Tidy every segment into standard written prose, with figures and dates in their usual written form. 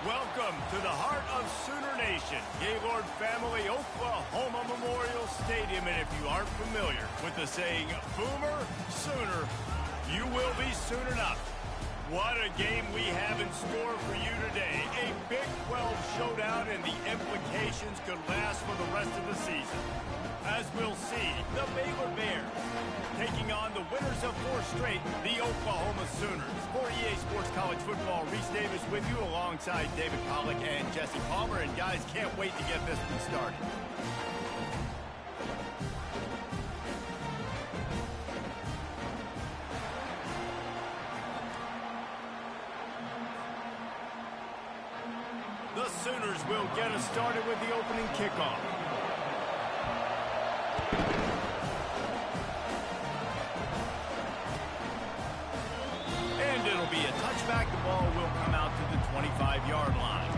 Welcome to the heart of Sooner Nation, Gaylord Family Oklahoma Memorial Stadium. And if you aren't familiar with the saying, Boomer Sooner, you will be soon enough. What a game we have in store for you today. A Big 12 showdown, and the implications could last for the rest of the season. As we'll see, the Baylor Bears taking on the winners of 4 straight, the Oklahoma Sooners. For EA Sports College Football, Reese Davis with you alongside David Pollack and Jesse Palmer. And guys, can't wait to get this one started. The Sooners will get us started with the opening kickoff. And it'll be a touchback. The ball will come out to the 25-yard line.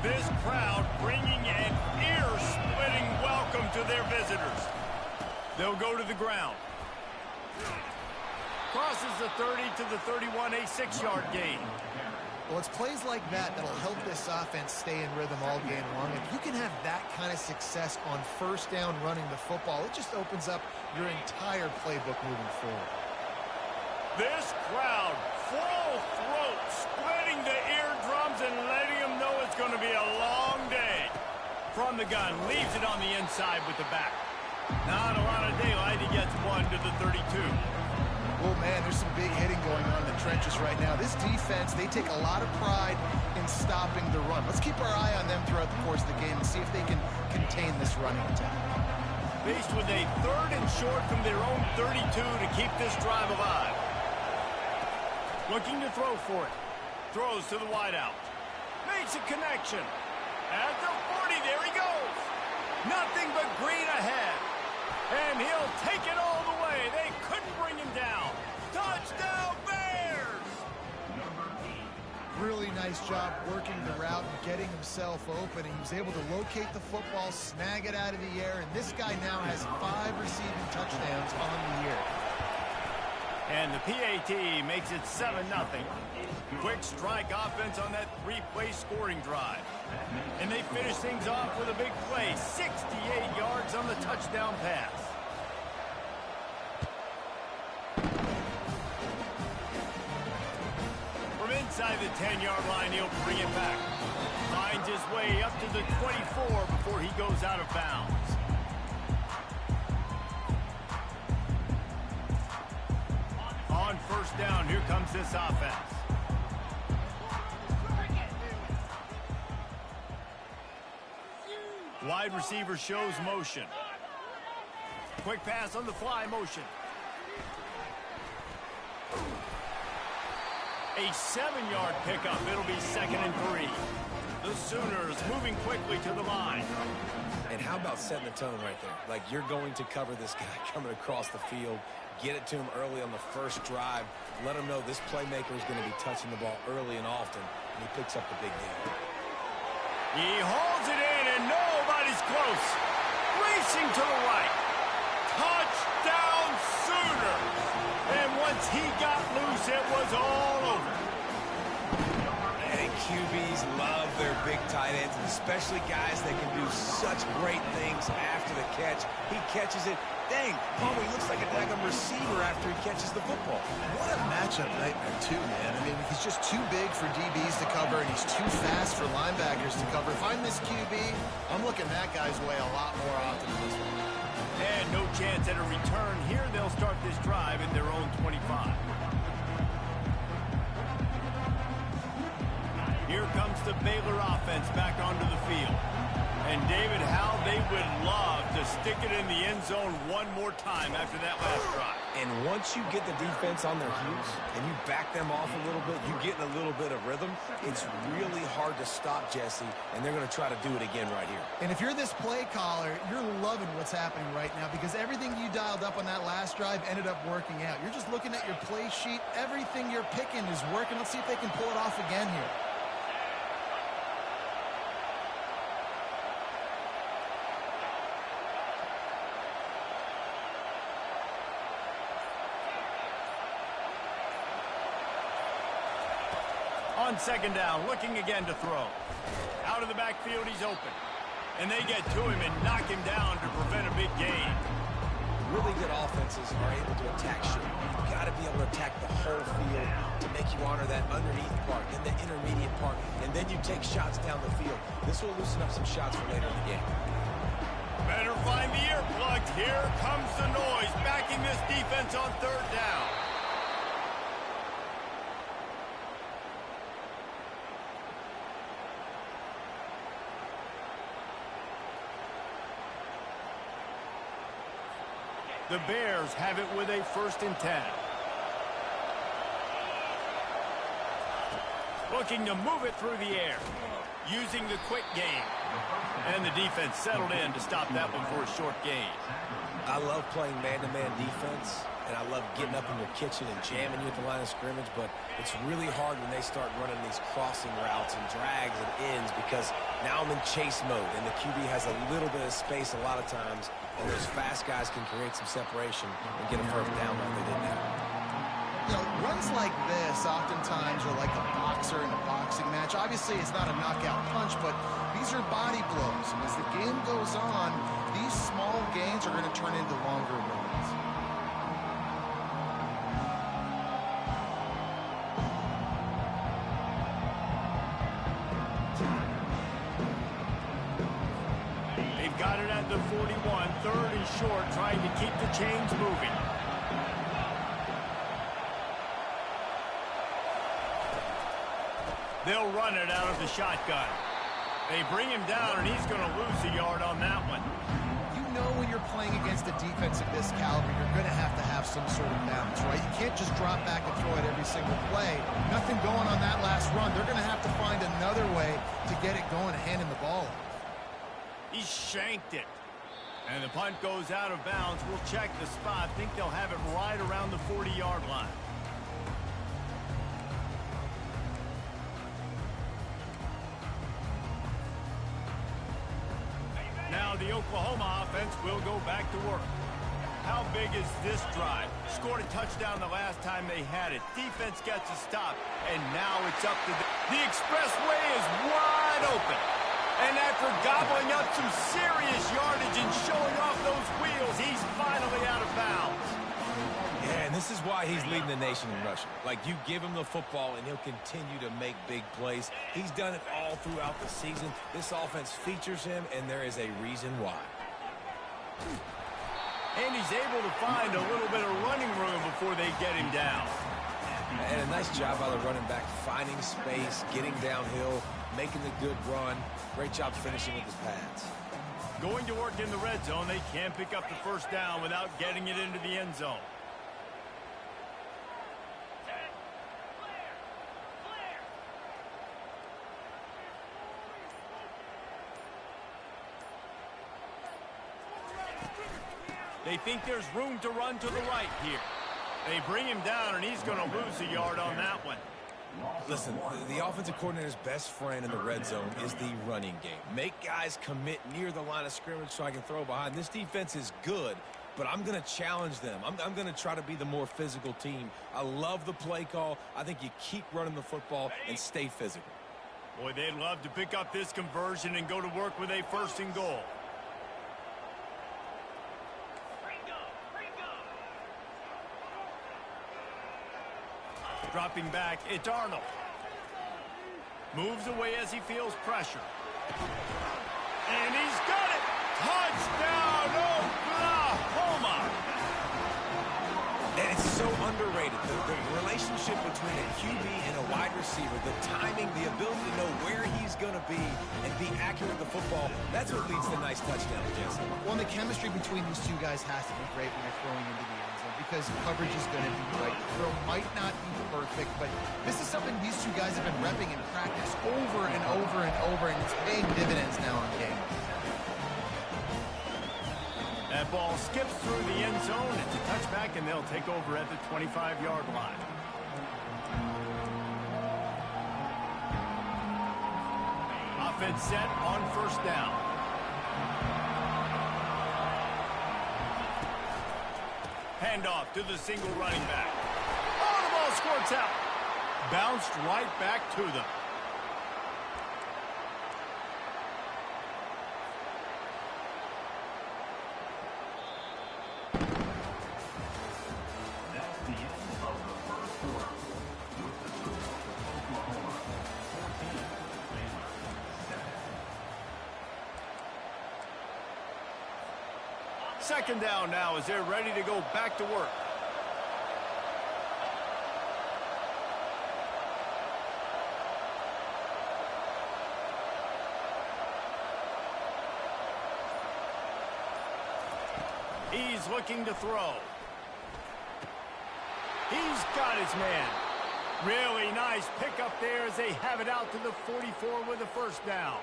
This crowd bringing an ear-splitting welcome to their visitors. They'll go to the ground. Crosses the 30 to the 31, a 6-yard gain. Well, it's plays like that that'll help this offense stay in rhythm all game long. If you can have that kind of success on first down running the football, it just opens up your entire playbook moving forward. This crowd, full throat, splitting the eardrums and letting them know it's going to be a long day. From the gun, leaves it on the inside with the back. Not a lot of daylight. He gets one to the 32. Oh, man, there's some big hitting going on in the trenches right now. This defense, they take a lot of pride in stopping the run. Let's keep our eye on them throughout the course of the game and see if they can contain this running attack. Faced with a 3rd and short from their own 32 to keep this drive alive. Looking to throw for it. Throws to the wideout. Makes a connection. At the 40, there he goes. Nothing but green ahead. And he'll take it all the way. They couldn't bring him down. Touchdown, Bears! Really nice job working the route and getting himself open. He was able to locate the football, snag it out of the air, and this guy now has 5 receiving touchdowns on the year. And the PAT makes it 7-0. Quick strike offense on that 3-play scoring drive. And they finish things off with a big play. 68 yards on the touchdown pass. From inside the 10-yard line, he'll bring it back. Finds his way up to the 24 before he goes out of bounds. On first down, here comes this offense. Wide receiver shows motion. Quick pass on the fly motion. A 7-yard pickup. It'll be 2nd and 3. The Sooners moving quickly to the line. And how about setting the tone right there? Like, you're going to cover this guy coming across the field. Get it to him early on the first drive. Let him know this playmaker is going to be touching the ball early and often, and he picks up the big game. He hauls it in, and nobody's close. Racing to the right. Touchdown, Sooners! And once he got loose, it was all over. And QBs love their big tight ends, and especially guys that can do such great things after the catch. He catches it. Dang, Palmer, he looks like a daggum receiver after he catches the football. What a matchup nightmare, too, man. I mean, he's just too big for DBs to cover, and he's too fast for linebackers to cover. If I'm this QB, I'm looking that guy's way a lot more often than this one. And no chance at a return here. They'll start this drive in their own 25. Here comes the Baylor offense back onto the field. And David, how they would love to stick it in the end zone one more time after that last drive. And once you get the defense on their heels and you back them off a little bit, you get in a little bit of rhythm, it's really hard to stop, Jesse, and they're going to try to do it again right here. And if you're this play caller, you're loving what's happening right now because everything you dialed up on that last drive ended up working out. You're just looking at your play sheet. Everything you're picking is working. Let's see if they can pull it off again here. On second down, looking again to throw. Out of the backfield, he's open. And they get to him and knock him down to prevent a big gain. Really good offenses are able to attack short. You've got to be able to attack the whole field to make you honor that underneath part, then the intermediate part, and then you take shots down the field. This will loosen up some shots for later in the game. Better find the earplugs. Here comes the noise, backing this defense on third down. The Bears have it with a 1st and 10. Looking to move it through the air, using the quick game. And the defense settled in to stop that one for a short gain. I love playing man-to-man defense, and I love getting up in your kitchen and jamming you at the line of scrimmage, but it's really hard when they start running these crossing routes and drags and ends because now I'm in chase mode, and the QB has a little bit of space a lot of times, and those fast guys can create some separation and get a first down like they did now. You know, runs like this oftentimes are like a boxer in a boxing match. Obviously, it's not a knockout punch, but these are body blows. And as the game goes on, these small gains are going to turn into longer runs. They've got it at the 41, 3rd and short, trying to keep the chains moving. They'll run it out of the shotgun. They bring him down, and he's going to lose a yard on that one. You know when you're playing against a defense of this caliber, you're going to have some sort of balance, right? You can't just drop back and throw it every single play. Nothing going on that last run. They're going to have to find another way to get it going and handing the ball off. He shanked it. And the punt goes out of bounds. We'll check the spot. Think they'll have it right around the 40-yard line. Now the Oklahoma offense will go back to work. How big is this drive? Scored a touchdown the last time they had it. Defense gets a stop, and now it's up to the expressway is wide open. And after gobbling up some serious yardage and showing off those wheels, he's finally out of bounds. Yeah, and this is why he's leading the nation in rushing. Like, you give him the football, and he'll continue to make big plays. He's done it all throughout the season. This offense features him, and there is a reason why. And he's able to find a little bit of running room before they get him down. And a nice job by the running back, finding space, getting downhill, making the good run. Great job finishing with his pads. Going to work in the red zone, they can't pick up the first down without getting it into the end zone. They think there's room to run to the right here. They bring him down, and he's going to lose a yard on that one. Listen, the offensive coordinator's best friend in the red zone is the running game. Make guys commit near the line of scrimmage so I can throw behind. This defense is good, but I'm going to challenge them. I'm going to try to be the more physical team. I love the play call. I think you keep running the football and stay physical. Boy, they'd love to pick up this conversion and go to work with a 1st and goal. Dropping back, it's Arnold. Moves away as he feels pressure. And he's got it! Touchdown, Oklahoma! And it's so underrated. The relationship between a QB and a wide receiver, the timing, the ability to know where he's going to be and be accurate with the football, that's what leads to nice touchdowns, Jesse. Well, and the chemistry between these two guys has to be great when they're throwing into the end zone. because coverage is going to be right. The throw might not be perfect, but this is something these two guys have been repping in practice over and over and over, and it's paying dividends now in game. That ball skips through the end zone. It's a touchback, and they'll take over at the 25-yard line. Offense set on first down. Handoff to the single running back. Oh, the ball squirts out. Bounced right back to them. Second down now as they're ready to go back to work. He's looking to throw. He's got his man. Really nice pickup there as they have it out to the 44 with a first down.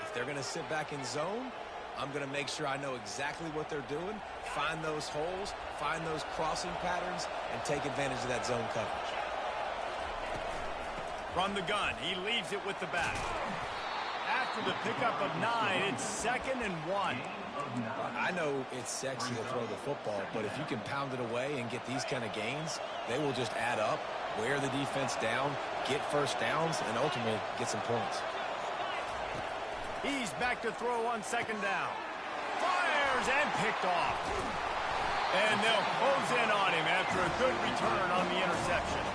If they're going to sit back in zone, I'm going to make sure I know exactly what they're doing, find those holes, find those crossing patterns, and take advantage of that zone coverage. From the gun, he leaves it with the back. After the pickup of 9, it's 2nd and 1. I know it's sexy to throw the football, but if you can pound it away and get these kind of gains, they will just add up, wear the defense down, get first downs, and ultimately get some points. He's back to throw on second down. Fires and picked off. And they'll close in on him after a good return on the interception.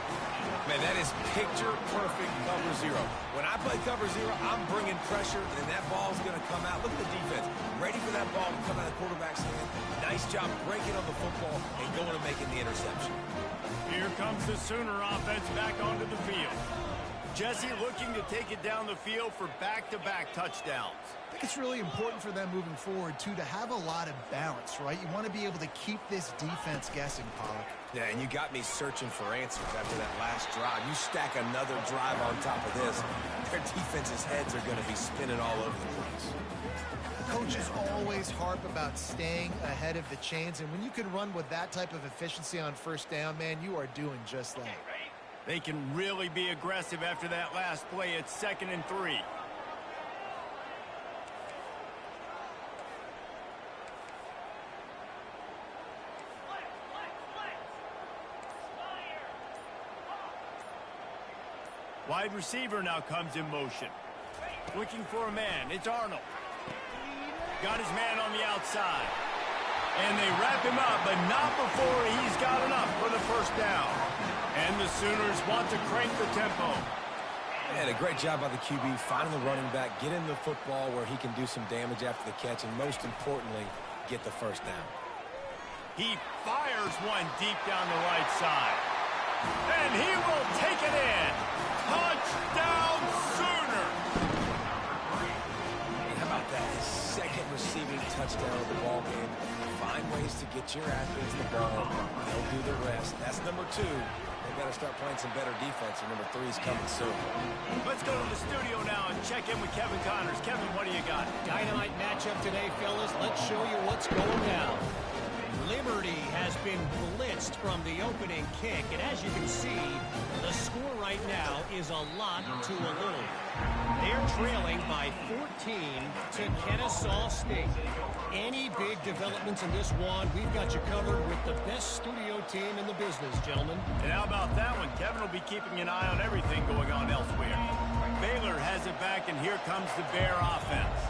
Man, that is picture-perfect cover zero. When I play cover zero, I'm bringing pressure, and that ball's going to come out. Look at the defense. Ready for that ball to come out of the quarterback's hand. Nice job breaking on the football and going and making the interception. Here comes the Sooner offense back onto the field. Jesse looking to take it down the field for back-to-back touchdowns. I think it's really important for them moving forward, too, to have a lot of balance, right? You want to be able to keep this defense guessing, Pollock. Yeah, and you got me searching for answers after that last drive. You stack another drive on top of this, their defense's heads are going to be spinning all over the place. Coaches always harp about staying ahead of the chains, and when you can run with that type of efficiency on first down, man, you are doing just that. They can really be aggressive after that last play. It's 2nd and 3. Wide receiver now comes in motion. Looking for a man. It's Arnold. Got his man on the outside. And they wrap him up, but not before he's got enough for the first down. And the Sooners want to crank the tempo. And a great job by the QB, finding the running back, get him the football where he can do some damage after the catch, and most importantly, get the first down. He fires one deep down the right side. And he will take it in. Touchdown, Sooner! How about that? His second receiving touchdown of the ball game. Find ways to get your athletes the ball. They'll do the rest. That's number 2. They've got to start playing some better defense, and number 3 is coming soon. Let's go to the studio now and check in with Kevin Connors. Kevin, what do you got? Dynamite matchup today, fellas. Let's show you what's going down. Liberty has been blitzed from the opening kick, and as you can see, the score right now is a lot to a little. They're trailing by 14 to Kennesaw State. Any big developments in this one, we've got you covered with the best studio team in the business, gentlemen. And how about that one? Kevin will be keeping an eye on everything going on elsewhere. Baylor has it back, and here comes the Bear offense.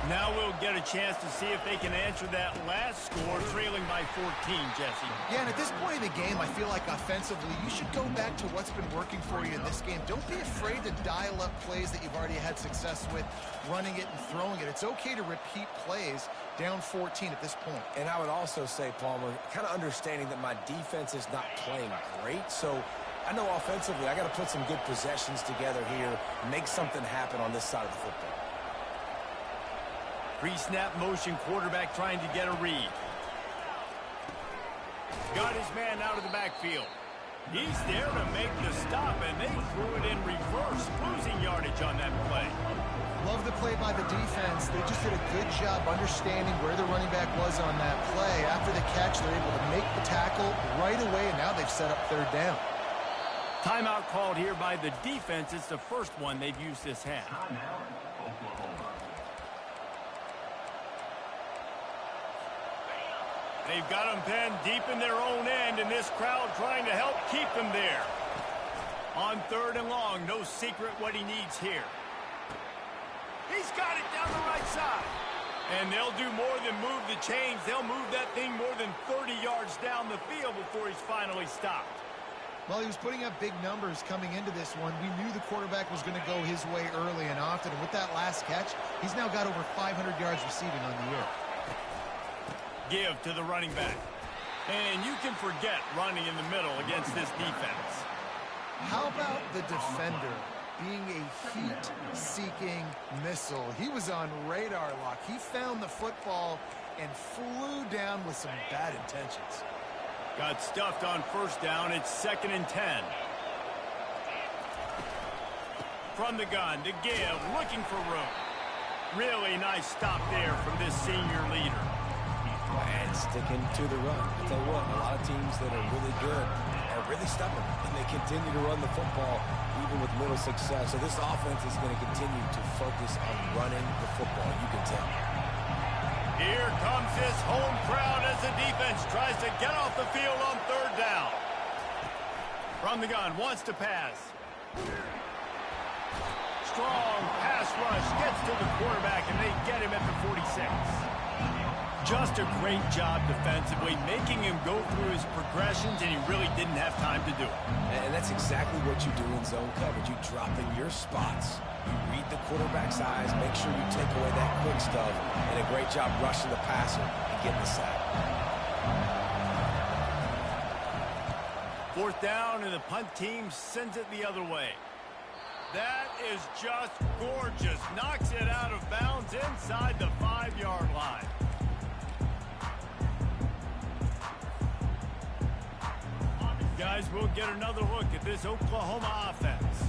Now we'll get a chance to see if they can answer that last score, trailing by 14, Jesse. Yeah, and at this point in the game, I feel like offensively, you should go back to what's been working for you in this game. Don't be afraid to dial up plays that you've already had success with, running it and throwing it. It's okay to repeat plays down 14 at this point. And I would also say, Palmer, kind of understanding that my defense is not playing great, so I know offensively I got to put some good possessions together here, make something happen on this side of the football. Pre-snap motion, quarterback trying to get a read. Got his man out of the backfield. He's there to make the stop, and they threw it in reverse, losing yardage on that play. Love the play by the defense. They just did a good job understanding where the running back was on that play. After the catch, they're able to make the tackle right away, and now they've set up third down. Timeout called here by the defense. It's the first one they've used this half. They've got them pinned deep in their own end, and this crowd trying to help keep them there. On third and long, no secret what he needs here. He's got it down the right side. And they'll do more than move the chains. They'll move that thing more than 30 yards down the field before he's finally stopped. Well, he was putting up big numbers coming into this one. We knew the quarterback was going to go his way early and often. And with that last catch, he's now got over 500 yards receiving on the year. Give to the running back. And you can forget running in the middle against this defense. How about the defender being a heat-seeking missile? He was on radar lock. He found the football and flew down with some bad intentions. Got stuffed on first down. It's 2nd and 10. From the gun to Give, looking for room. Really nice stop there from this senior leader. And sticking to the run. I'll tell you what, a lot of teams that are really good are really stubborn, and they continue to run the football even with little success. So this offense is going to continue to focus on running the football, you can tell. Here comes his home crowd as the defense tries to get off the field on third down. From the gun, wants to pass. Strong pass rush, gets to the quarterback, and they get him at the 46. Just a great job defensively, making him go through his progressions, and he really didn't have time to do it. And that's exactly what you do in zone coverage. You drop in your spots, you read the quarterback's eyes, make sure you take away that quick stuff, and a great job rushing the passer and getting the sack. 4th down, and the punt team sends it the other way. That is just gorgeous. Knocks it out of bounds inside the 5-yard line. Guys, we'll get another look at this Oklahoma offense.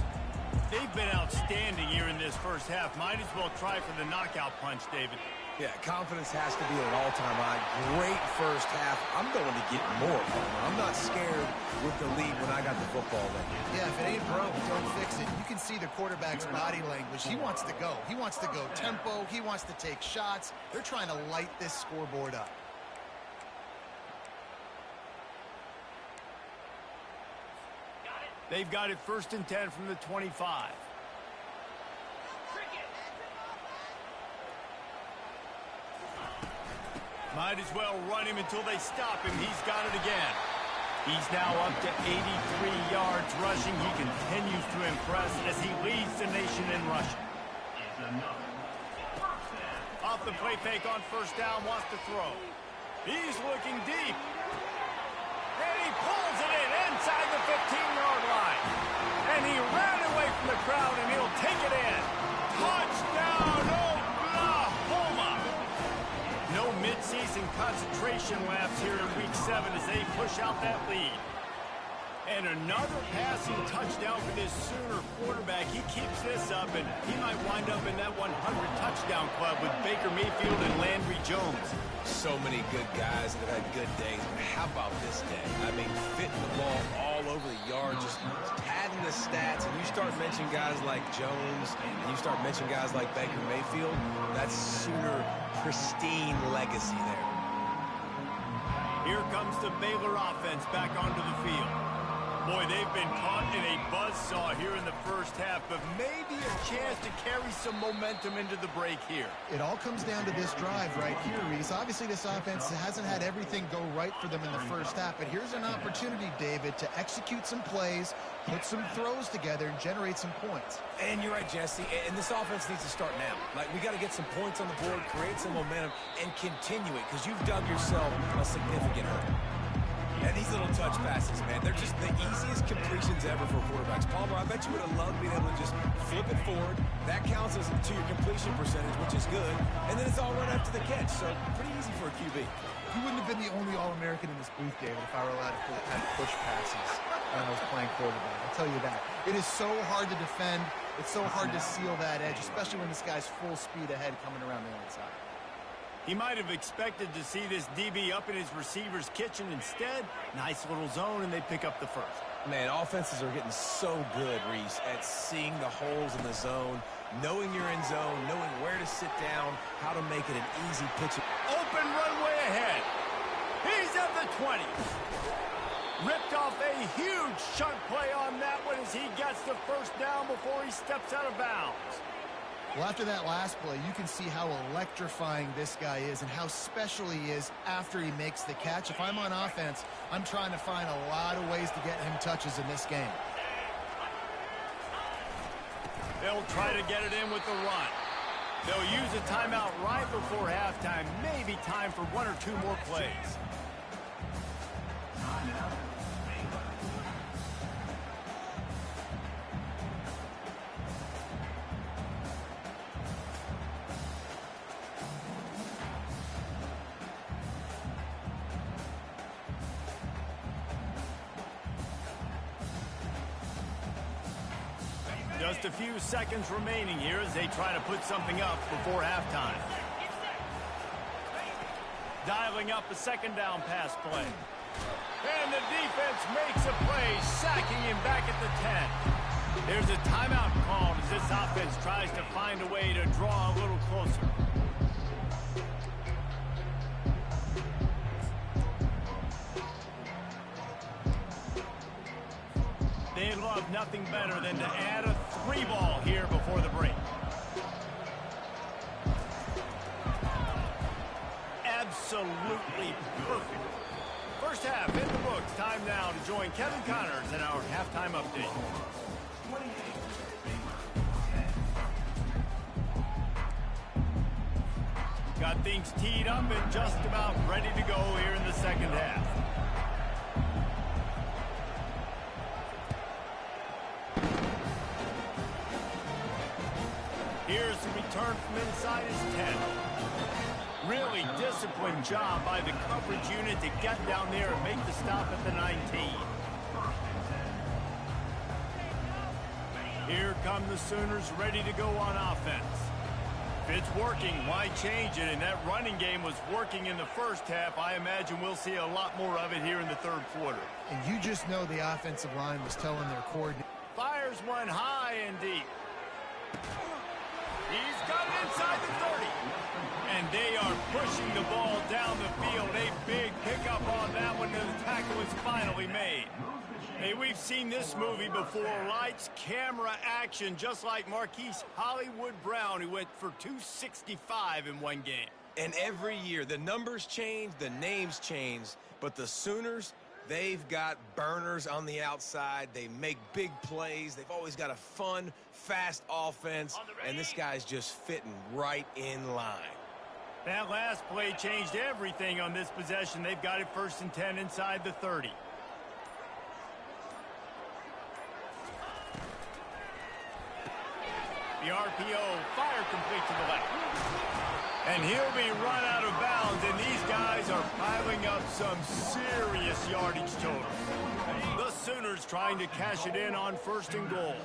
They've been outstanding here in this first half. Might as well try for the knockout punch, David. Yeah, confidence has to be at an all-time high. Great first half. I'm going to get more. I'm not scared with the lead when I got the football then. Yeah, if it ain't broke, don't fix it. You can see the quarterback's body language. He wants to go. He wants to go tempo. He wants to take shots. They're trying to light this scoreboard up. They've got it 1st and 10 from the 25. Might as well run him until they stop him. He's got it again. He's now up to 83 yards rushing. He continues to impress as he leads the nation in rushing. Off the play fake on first down, wants to throw. He's looking deep. And he pulls it in inside the 15-yard line. And he ran away from the crowd, and he'll take it in. Touchdown, Oklahoma! No midseason concentration laps here in Week 7 as they push out that lead. And another passing touchdown for this Sooner quarterback. He keeps this up, and he might wind up in that 100-touchdown club with Baker Mayfield and Landry Jones. So many good guys that have had good days. But how about this day? I mean, fitting the ball all over the yard, just padding the stats. And you start mentioning guys like Jones, and you start mentioning guys like Baker Mayfield. That's Sooner pristine legacy there. Here comes the Baylor offense back onto the field. Boy, they've been caught in a buzzsaw here in the first half, but maybe a chance to carry some momentum into the break here. It all comes down to this drive right here, Reese. Obviously, this offense hasn't had everything go right for them in the first half, but here's an opportunity, David, to execute some plays, put some throws together, and generate some points. And you're right, Jesse, and this offense needs to start now. Like, we got to get some points on the board, create some momentum, and continue it, because you've dug yourself a significant hurt. And these little touch passes, man, they're just the easiest completions ever for quarterbacks. Palmer, I bet you would have loved being able to just flip it forward. That counts as to your completion percentage, which is good. And then it's all right after the catch, so pretty easy for a QB. You wouldn't have been the only All-American in this booth, David, if I were allowed to kind of push passes when I was playing quarterback. I'll tell you that. It is so hard to defend. It's so hard to seal that edge, especially when this guy's full speed ahead coming around the outside. He might have expected to see this DB up in his receiver's kitchen. Instead, nice little zone, and they pick up the first. Man, offenses are getting so good, Reese, at seeing the holes in the zone, knowing you're in zone, knowing where to sit down, how to make it an easy pitch. Open runway ahead. He's at the 20. Ripped off a huge chunk play on that one as he gets the first down before he steps out of bounds. Well, after that last play, you can see how electrifying this guy is and how special he is after he makes the catch. If I'm on offense, I'm trying to find a lot of ways to get him touches in this game. They'll try to get it in with the run. They'll use a timeout right before halftime. Maybe time for one or two more plays. Just a few seconds remaining here as they try to put something up before halftime. Dialing up a second down pass play. And the defense makes a play, sacking him back at the 10. There's a timeout called as this offense tries to find a way to draw a little closer. They love nothing better than to add a 3-ball here before the break. Absolutely perfect. First half in the books. Time now to join Kevin Connors in our halftime update. Got things teed up and just about ready to go here in the second half. Here's the return from inside his 10. Really disciplined job by the coverage unit to get down there and make the stop at the 19. Here come the Sooners ready to go on offense. If it's working, why change it? And that running game was working in the first half. I imagine we'll see a lot more of it here in the third quarter. And you just know the offensive line was telling their coordinator. Fires one high and deep. He's got it inside the 30. And they are pushing the ball down the field. A big pickup on that one, and the tackle is finally made. Hey, we've seen this movie before. Lights, camera, action, just like Marquise Hollywood Brown, who went for 265 in one game. And every year, the numbers change, the names change, but the Sooners, they've got burners on the outside. They make big plays. They've always got a fun, fast offense, and this guy's just fitting right in line. That last play changed everything on this possession. They've got it 1st and 10 inside the 30. The RPO, fire complete to the left. And he'll be run out of bounds, and these guys are piling up some serious yardage total. The Sooners trying to cash it in on 1st and goal.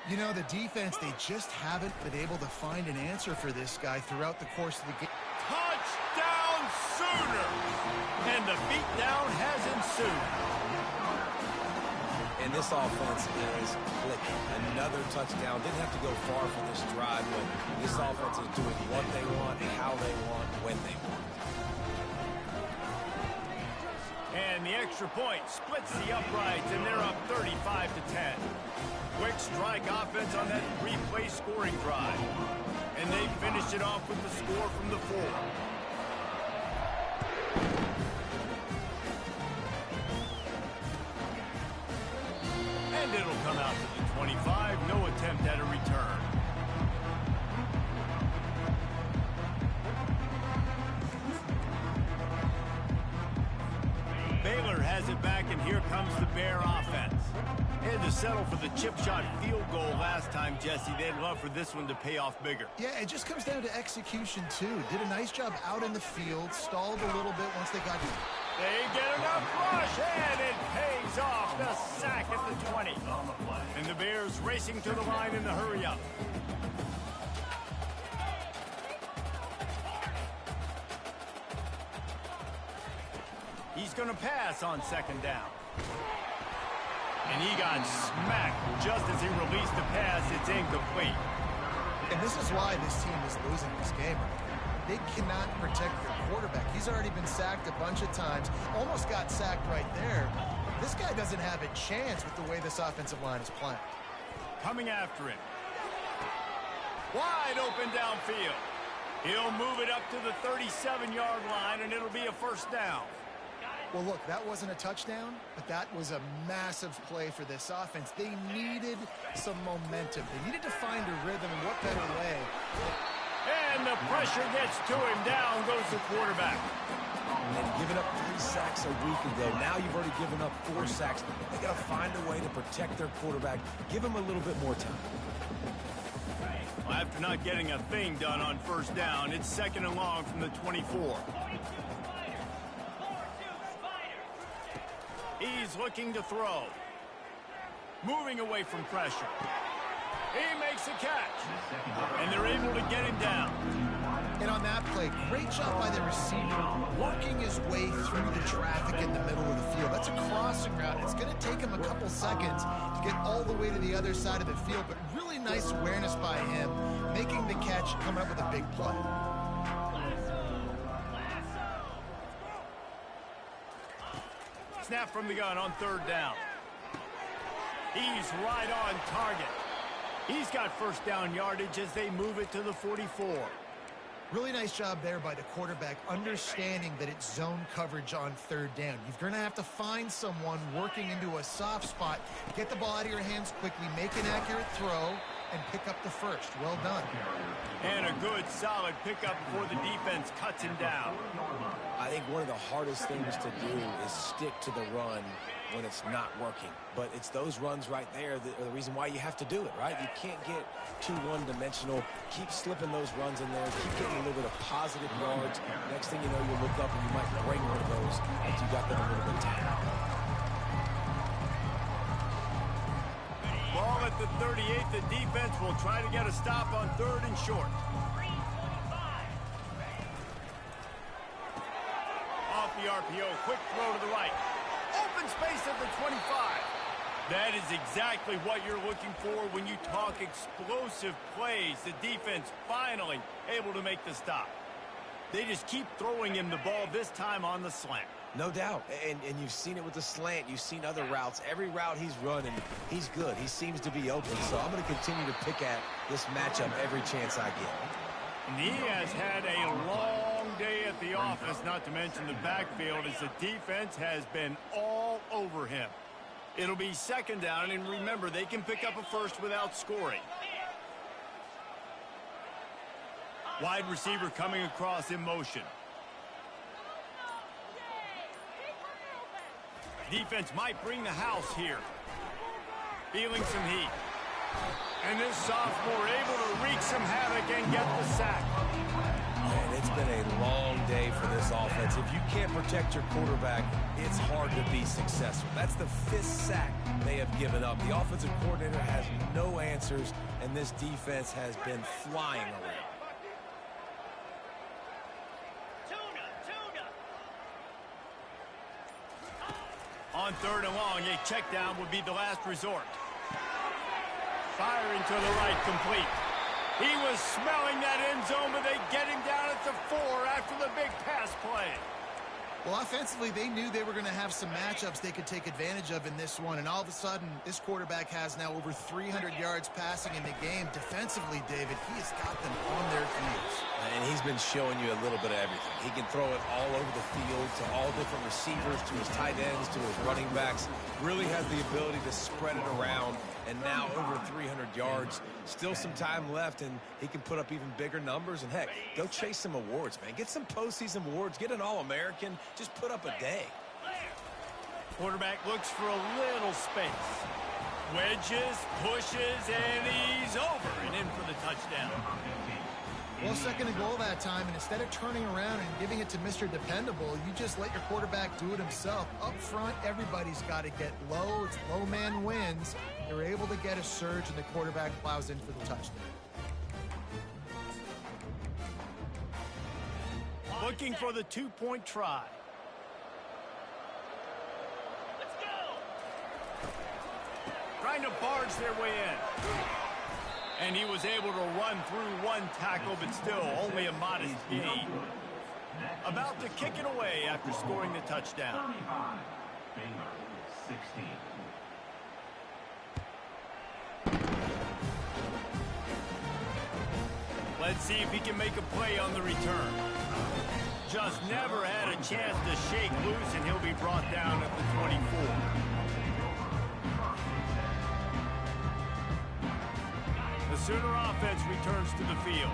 You know, the defense, they just haven't been able to find an answer for this guy throughout the course of the game. Touchdown Sooners! And the beatdown has ensued. And this offense is clicking. Another touchdown. Didn't have to go far for this drive, but this offense is doing what they want, how they want, when they want. And the extra point splits the uprights, and they're up 35 to 10. Quick strike offense on that 3-play scoring drive. And they finish it off with the score from the 4. And it'll come out to the 25. No attempt at a return. Baylor has it back, and here comes the Bear offense. And to settle for the chip shot field goal last time, Jesse. They'd love for this one to pay off bigger. Yeah, it just comes down to execution, too. Did a nice job out in the field, stalled a little bit once they got to... They get enough rush, and it pays off. The sack at the 20. And the Bears racing to the line in the hurry-up. He's going to pass on second down. And he got smacked just as he released the pass. It's incomplete. And this is why this team is losing this game. They cannot protect their quarterback. He's already been sacked a bunch of times. Almost got sacked right there. This guy doesn't have a chance with the way this offensive line is playing. Coming after him. Wide open downfield. He'll move it up to the 37-yard line, and it'll be a first down. Well, look, that wasn't a touchdown, but that was a massive play for this offense. They needed some momentum. They needed to find a rhythm, and what better way? And the pressure gets to him. Down goes the quarterback. And giving up 3 sacks a week ago. Now you've already given up 4 sacks. They got to find a way to protect their quarterback. Give him a little bit more time. Well, after not getting a thing done on first down, it's second and long from the 24. He's looking to throw. Moving away from pressure. He makes a catch. And they're able to get him down. And on that play, great job by the receiver, working his way through the traffic in the middle of the field. That's a crossing route. It's going to take him a couple seconds to get all the way to the other side of the field, but really nice awareness by him, making the catch, coming up with a big play. Snap from the gun on third down. He's right on target. He's got first down yardage as they move it to the 44. Really nice job there by the quarterback, understanding that it's zone coverage on third down. You're going to have to find someone working into a soft spot, get the ball out of your hands quickly, make an accurate throw, and pick up the first. Well done. And a good, solid pickup before the defense cuts him down. I think one of the hardest things to do is stick to the run when it's not working. But it's those runs right there that are the reason why you have to do it, right? You can't get too one-dimensional. Keep slipping those runs in there. Keep getting a little bit of positive yards. Next thing you know, you look up and you might bring one of those if you got them a little bit down. Ball at the 38. The defense will try to get a stop on third and short. Off the RPO, quick throw to the right. Open space at the 25. That is exactly what you're looking for when you talk explosive plays. The defense finally able to make the stop. They just keep throwing him the ball, this time on the slant. No doubt. And you've seen it with the slant. You've seen other routes. Every route he's running, he's good. He seems to be open. So I'm going to continue to pick at this matchup every chance I get. And he has had a long day at the office, not to mention the backfield, as the defense has been all over him. It'll be second down, and remember, they can pick up a first without scoring. Wide receiver coming across in motion. Defense might bring the house here. Feeling some heat. And this sophomore able to wreak some havoc and get the sack. Man, it's been a long day for this offense. If you can't protect your quarterback, it's hard to be successful. That's the 5th sack they have given up. The offensive coordinator has no answers, and this defense has been flying around. On third and long, a check down would be the last resort. Firing to the right, complete. He was smelling that end zone, but they get him down at the 4 after the big pass play. Well, offensively, they knew they were going to have some matchups they could take advantage of in this one, and all of a sudden, this quarterback has now over 300 yards passing in the game. Defensively, David, he has got them on their heels. And he's been showing you a little bit of everything. He can throw it all over the field to all different receivers, to his tight ends, to his running backs. Really has the ability to spread it around. And now over 300 yards. Still some time left, and he can put up even bigger numbers. And, heck, go chase some awards, man. Get some postseason awards. Get an All-American. Just put up a day. Quarterback looks for a little space. wedges, pushes, and he's over and in for the touchdown. Well, second and goal that time, and instead of turning around and giving it to Mr. Dependable, you just let your quarterback do it himself. Up front, everybody's got to get low. It's low man wins. They're able to get a surge, and the quarterback plows in for the touchdown. Looking for the two-point try. Let's go. Trying to barge their way in. And he was able to run through one tackle, but still only a modest gain. About to kick it away after scoring the touchdown. Baylor 16. Let's see if he can make a play on the return. Just never had a chance to shake loose, and he'll be brought down at the 24. The Sooner offense returns to the field.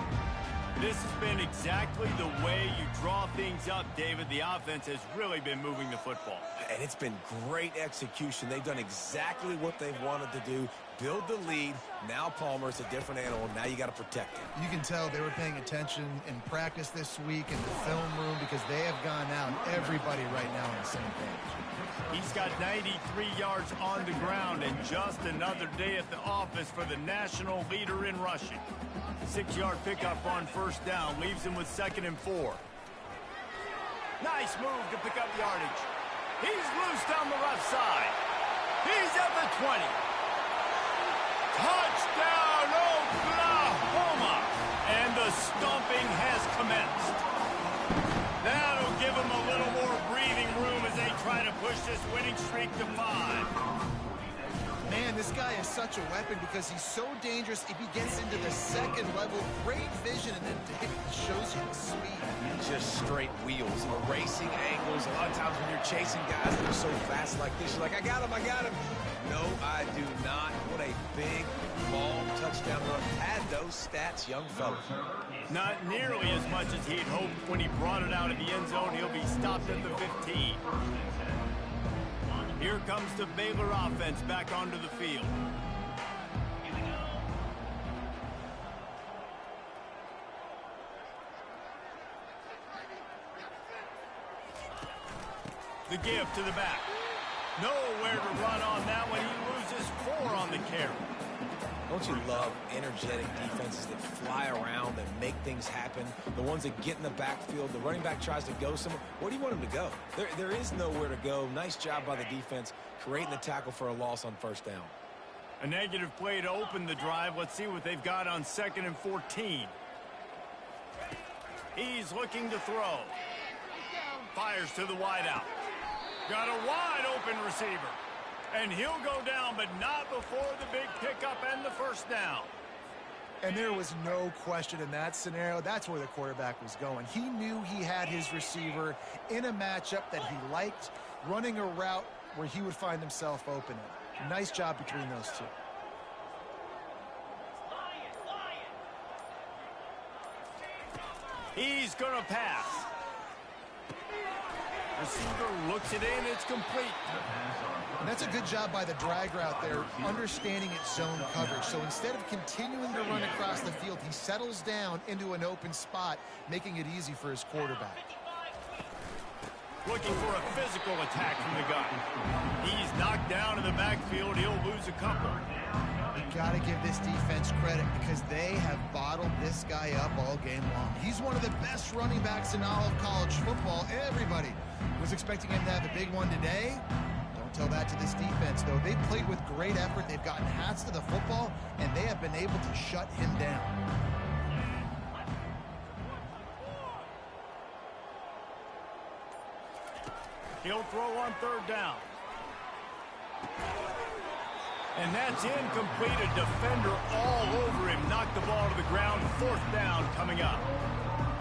This has been exactly the way you draw things up, David. The offense has really been moving the football. And it's been great execution. They've done exactly what they've wanted to do. Build the lead. Now Palmer's a different animal. Now you got to protect him. You can tell they were paying attention in practice this week in the film room because they have gone out, everybody right now on the same page. He's got 93 yards on the ground and just another day at the office for the national leader in rushing. 6-yard pickup on first down leaves him with 2nd and 4. Nice move to pick up yardage. He's loose down the left side. He's at the 20. Touchdown, Oklahoma! And the stomping has commenced. That'll give him a little more breathing room as they try to push this winning streak to 5. Man, this guy is such a weapon because he's so dangerous. If he gets into the second level, great vision, and then David shows you the speed. Just straight wheels, erasing angles. A lot of times when you're chasing guys that are so fast like this, you're like, I got him, I got him. No, I do not. What a big, long touchdown run. Had those stats, young fella. Not nearly as much as he'd hoped when he brought it out of the end zone. He'll be stopped at the 15. Here comes the Baylor offense back onto the field. The give to the back. Nowhere to run on that one. He loses 4 on the carry. Don't you love energetic defenses that fly around and make things happen? The ones that get in the backfield, the running back tries to go somewhere. Where do you want him to go? There is nowhere to go. Nice job by the defense creating the tackle for a loss on first down. A negative play to open the drive. Let's see what they've got on 2nd and 14. He's looking to throw. Fires to the wideout. Got a wide open receiver. And he'll go down, but not before the big pickup and the first down. And there was no question in that scenario. That's where the quarterback was going. He knew he had his receiver in a matchup that he liked, running a route where he would find himself open. Nice job between those two. He's going to pass. Receiver looks it in. It's complete. And that's a good job by the drag route there, understanding its zone coverage. So instead of continuing to run across the field, he settles down into an open spot, making it easy for his quarterback. Looking for a physical attack from the guy. He's knocked down in the backfield. He'll lose a couple. You got to give this defense credit because they have bottled this guy up all game long. He's one of the best running backs in all of college football. Everybody was expecting him to have a big one today. Don't tell that to this defense, though. They played with great effort. They've gotten hats to the football, and they have been able to shut him down. He'll throw on 3rd down. And that's incomplete. A defender all over him. Knocked the ball to the ground. 4th down coming up.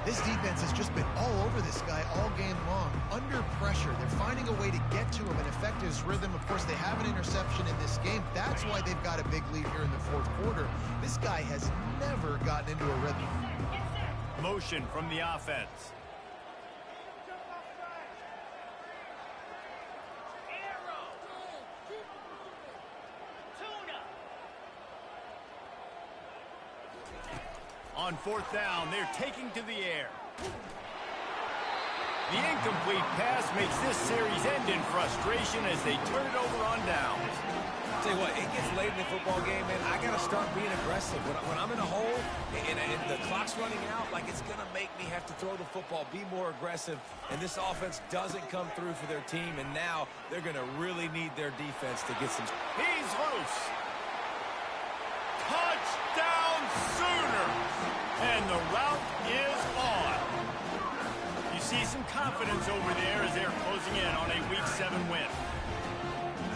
This defense has just been all over this guy all game long. Under pressure. They're finding a way to get to him and affect his rhythm. Of course, they have an interception in this game. That's why they've got a big lead here in the 4th quarter. This guy has never gotten into a rhythm. Motion from the offense. Tuna. on fourth down. They're taking to the air. The incomplete pass makes this series end in frustration as they turn it over on downs. Tell you what, it gets late in the football game, man. I got to start being aggressive. When I'm in a hole and the clock's running out, like it's going to make me have to throw the football, be more aggressive. And this offense doesn't come through for their team, and now they're going to really need their defense to get some. He's loose. Touchdown Sooners! And the route is on. You see some confidence over there as they're closing in on a Week 7 win.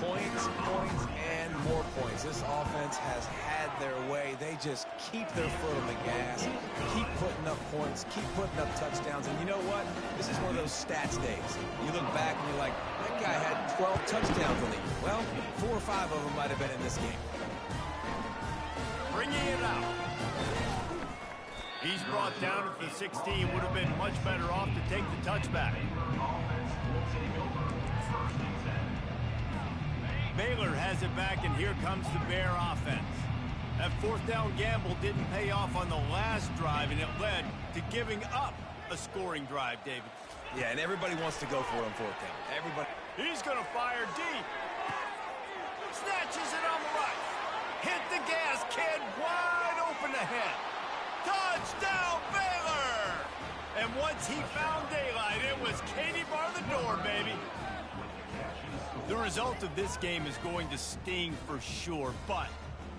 Points, and more points. This offense has had their way. They just keep their foot on the gas, keep putting up points, keep putting up touchdowns. And you know what? This is one of those stats days. You look back and you're like, that guy had 12 touchdowns on the year. Well, 4 or 5 of them might have been in this game. Bringing it out. He's brought down at the 16. Would have been much better off to take the touchback. Baylor has it back, and here comes the Bear offense. That fourth down gamble didn't pay off on the last drive, and it led to giving up a scoring drive, David. Yeah, and everybody wants to go for it on fourth down. Everybody. He's going to fire deep. Snatches it on the right. Hit the gas, kid. Wide open ahead. Touchdown, Baylor! And once he found daylight, it was Katie bar the door, baby. The result of this game is going to sting for sure, but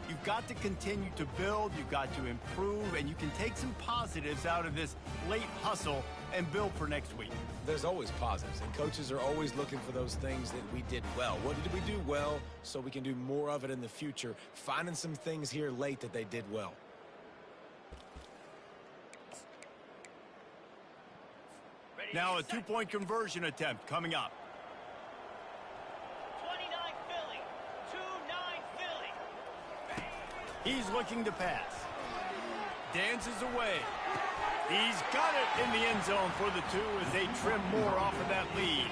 you've got to continue to build, you've got to improve, and you can take some positives out of this late hustle and build for next week. There's always positives, and coaches are always looking for those things that we did well. What did we do well so we can do more of it in the future? Finding some things here late that they did well. Now a two-point conversion attempt coming up. 29 Philly. 2-9 Philly. He's looking to pass. Dances away. He's got it in the end zone for the 2 as they trim more off of that lead.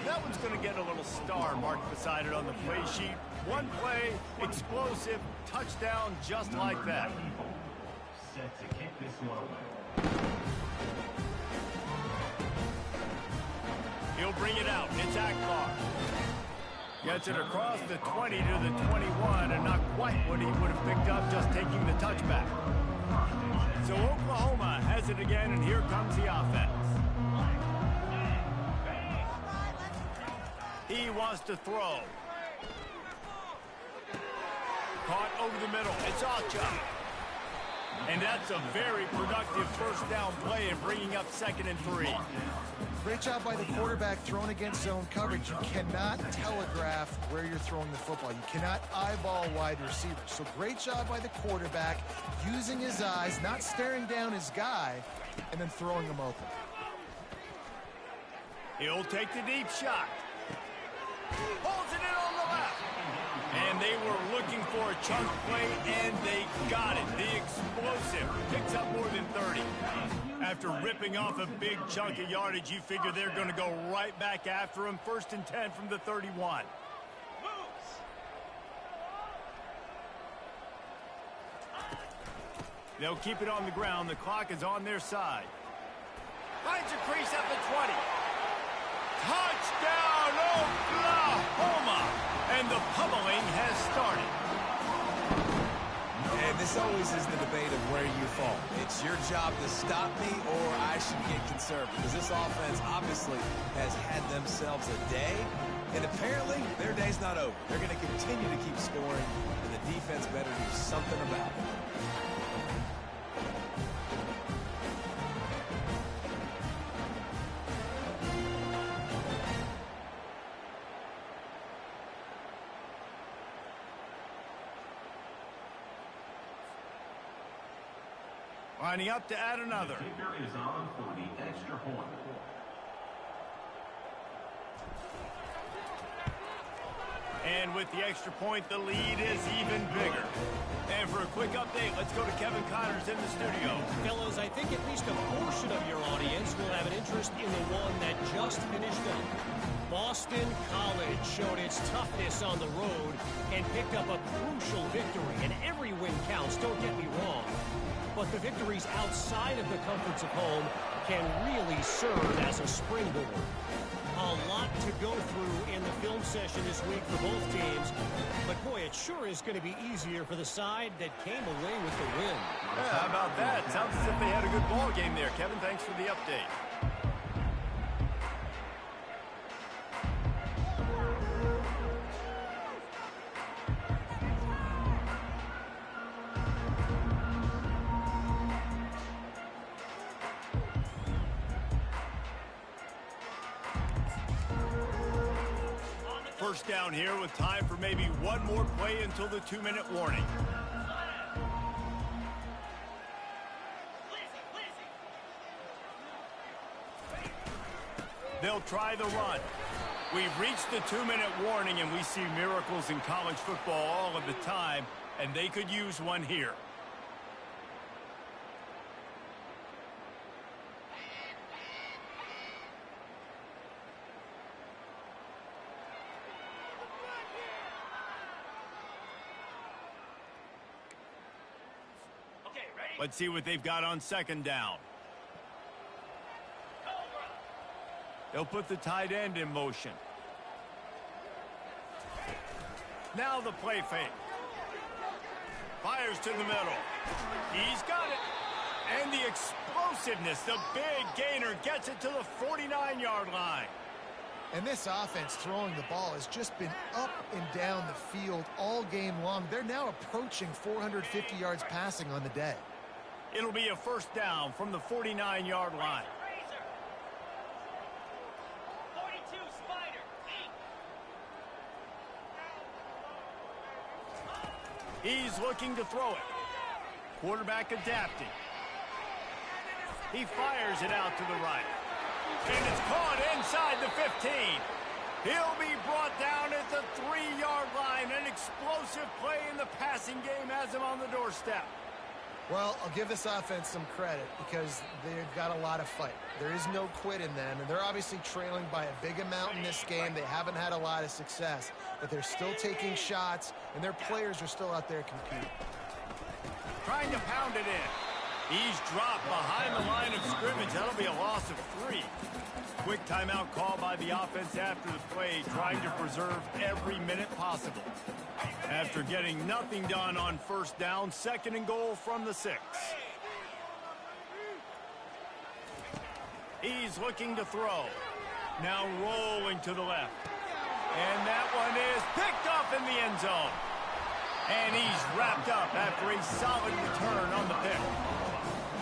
That one's going to get a little star marked beside it on the play sheet. One play, explosive, touchdown just like that. Set to kick this one away. He'll bring it out. It's Akbar. Gets it across the 20 to the 21, and not quite what he would have picked up just taking the touchback. So Oklahoma has it again, and here comes the offense. He wants to throw. Caught over the middle. It's Alcha. And that's a very productive first down play and bringing up 2nd and 3. Great job by the quarterback throwing against zone coverage. You cannot telegraph where you're throwing the football. You cannot eyeball wide receivers. So great job by the quarterback using his eyes, not staring down his guy, and then throwing him open. He'll take the deep shot. Holds it in on the left. And they were looking for a chunk play, and they got it. The explosive picks up more than 30. After ripping off a big chunk of yardage, you figure they're going to go right back after him. 1st and 10 from the 31. They'll keep it on the ground. The clock is on their side. Finds a crease at the 20. Touchdown, Oklahoma! And the pummeling has started. And this always is the debate of where you fall. It's your job to stop me, or I should get conservative. Because this offense obviously has had themselves a day, and apparently their day's not over. They're going to continue to keep scoring, and the defense better do something about it. Lining up to add another. The kicker is on for the extra point. And with the extra point, the lead is even bigger. And for a quick update, let's go to Kevin Connors in the studio. Fellas, I think at least a portion of your audience will have an interest in the one that just finished up. Boston College showed its toughness on the road and picked up a crucial victory, and every win counts, don't get me wrong. But the victories outside of the comforts of home can really serve as a springboard. A lot to go through in the film session this week for both teams. But, boy, it sure is going to be easier for the side that came away with the win. Yeah, how about that? Sounds as if they had a good ball game there. Kevin, thanks for the update. First down here with time for maybe one more play until the 2-minute warning. They'll try the run. We've reached the 2-minute warning, and we see miracles in college football all of the time, and they could use one here. Let's see what they've got on second down. They'll put the tight end in motion. Now the play fake. Fires to the middle. He's got it. And the explosiveness, the big gainer gets it to the 49-yard line. And this offense throwing the ball has just been up and down the field all game long. They're now approaching 450 yards passing on the day. It'll be a first down from the 49-yard line. He's looking to throw it. Quarterback adapting. He fires it out to the right. And it's caught inside the 15. He'll be brought down at the 3-yard line. An explosive play in the passing game has him on the doorstep. Well, I'll give this offense some credit because they've got a lot of fight. There is no quit in them, and they're obviously trailing by a big amount in this game. They haven't had a lot of success, but they're still taking shots, and their players are still out there competing. Trying to pound it in. He's dropped behind the line of scrimmage. That'll be a loss of 3. Quick timeout call by the offense after the play, trying to preserve every minute possible. After getting nothing done on first down, 2nd and goal from the 6. He's looking to throw. Now rolling to the left. And that one is picked up in the end zone. And he's wrapped up after a solid return on the pick.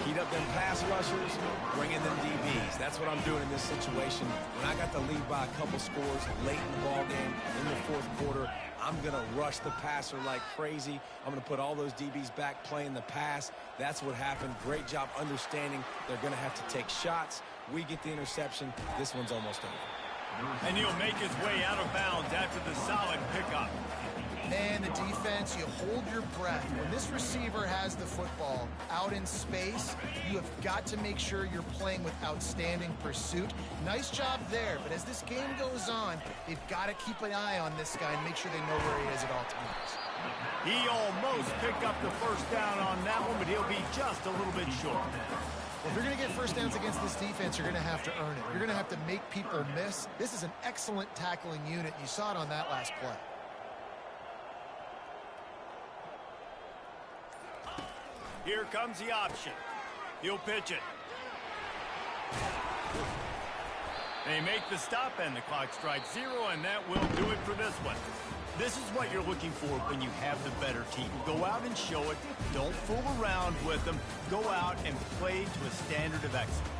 Heat up them pass rushers, bring in them DBs. That's what I'm doing in this situation. When I got the lead by a couple scores late in the ball game, in the 4th quarter, I'm going to rush the passer like crazy. I'm going to put all those DBs back playing the pass. That's what happened. Great job understanding they're going to have to take shots. We get the interception. This one's almost over. And he'll make his way out of bounds after the solid pickup. Man, the defense, you hold your breath. When this receiver has the football out in space, you have got to make sure you're playing with outstanding pursuit. Nice job there, but as this game goes on, they've got to keep an eye on this guy and make sure they know where he is at all times. He almost picked up the first down on that one, but he'll be just a little bit short. Well, if you're going to get first downs against this defense, you're going to have to earn it. You're going to have to make people miss. This is an excellent tackling unit. You saw it on that last play. Here comes the option. He'll pitch it. They make the stop and the clock strikes 0, and that will do it for this one. This is what you're looking for when you have the better team. Go out and show it. Don't fool around with them. Go out and play to a standard of excellence.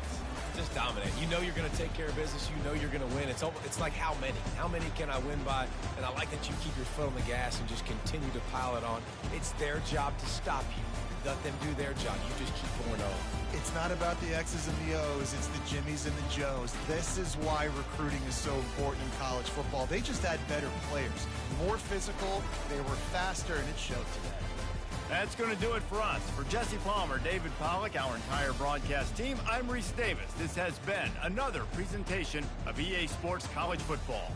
Just dominate. You know you're going to take care of business. You know you're going to win. It's like how many? How many can I win by? And I like that you keep your foot on the gas and just continue to pile it on. It's their job to stop you. Let them do their job. You just keep going on. It's not about the X's and the O's. It's the Jimmies and the Joes. This is why recruiting is so important in college football. They just had better players. More physical. They were faster, and it showed today. That's going to do it for us. For Jesse Palmer, David Pollack, our entire broadcast team, I'm Reese Davis. This has been another presentation of EA Sports College Football.